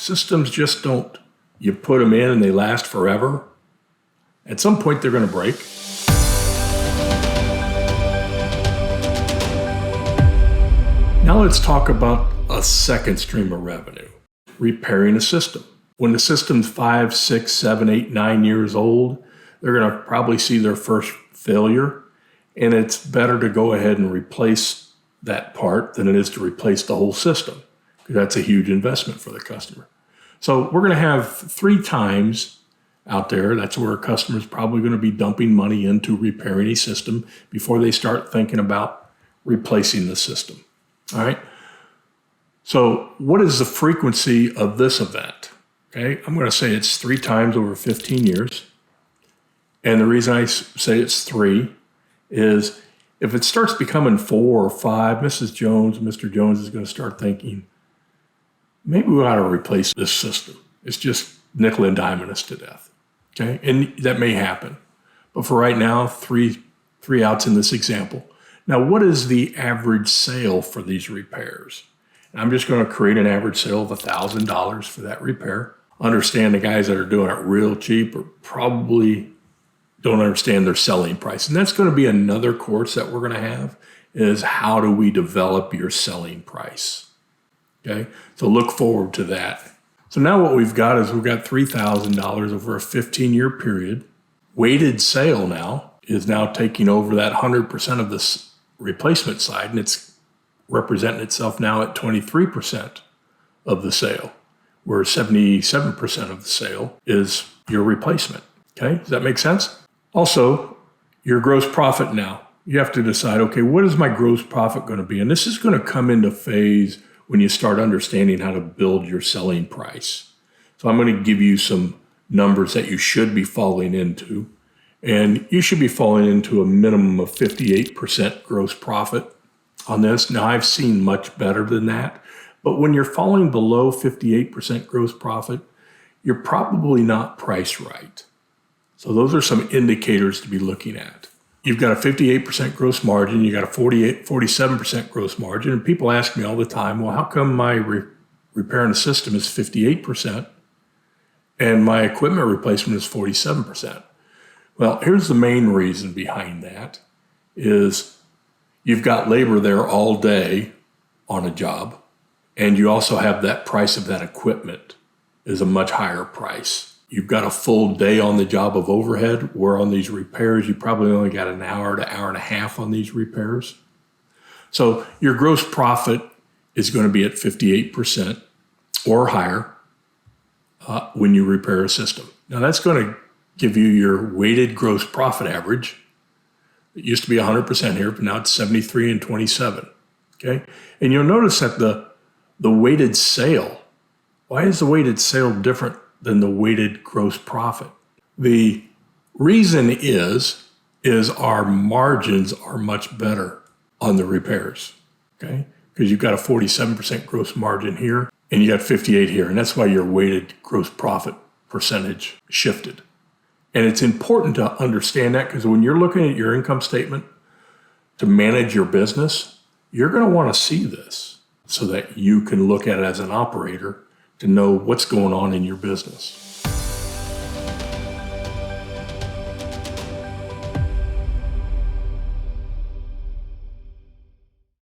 Systems just don't. You put them in and they last forever. At some point, they're going to break. Now let's talk about a second stream of revenue, repairing a system. When the system's 5, 6, 7, 8, 9 years old, they're going to probably see their first failure, and it's better to go ahead and replace that part than it is to replace the whole system, because that's a huge investment for the customer. So we're going to have 3 times out there. That's where a customer's probably going to be dumping money into repairing a system before they start thinking about replacing the system. All right. So what is the frequency of this event? Okay, I'm going to say it's 3 times over 15 years. And the reason I say it's 3 is if it starts becoming 4 or 5, Mrs. Jones, Mr. Jones is going to start thinking, maybe we ought to replace this system. It's just nickel and diming us to death. Okay, and that may happen. But for right now, three outs in this example. Now, what is the average sale for these repairs? And I'm just going to create an average sale of $1,000 for that repair. Understand the guys that are doing it real cheap are probably don't understand their selling price. And that's going to be another course that we're going to have, is how do we develop your selling price? Okay, so look forward to that. So now what we've got is we've got $3,000 over a 15-year period. Weighted sale now is now taking over that 100% of this replacement side, and it's representing itself now at 23% of the sale, where 77% of the sale is your replacement. Okay, does that make sense? Also, your gross profit now. You have to decide, okay, what is my gross profit going to be? And this is going to come into phase when you start understanding how to build your selling price. So I'm going to give you some numbers that you should be falling into. And you should be falling into a minimum of 58% gross profit on this. Now, I've seen much better than that. But when you're falling below 58% gross profit, you're probably not priced right. So those are some indicators to be looking at. You've got a 58% gross margin, you got a 47% gross margin, and people ask me all the time, well, how come my repairing a system is 58% and my equipment replacement is 47%? Well, here's the main reason behind that is you've got labor there all day on a job, and you also have that price of that equipment is a much higher price. You've got a full day on the job of overhead, where on these repairs, you probably only got an hour to hour and a half on these repairs. So your gross profit is going to be at 58% or higher when you repair a system. Now that's going to give you your weighted gross profit average. It used to be 100% here, but now it's 73 and 27. Okay, and you'll notice that the weighted sale. Why is the weighted sale different than the weighted gross profit? The reason is our margins are much better on the repairs. Okay, because you've got a 47% gross margin here, and you got 58 here, and that's why your weighted gross profit percentage shifted. And it's important to understand that, because when you're looking at your income statement to manage your business, you're going to want to see this so that you can look at it as an operator to know what's going on in your business.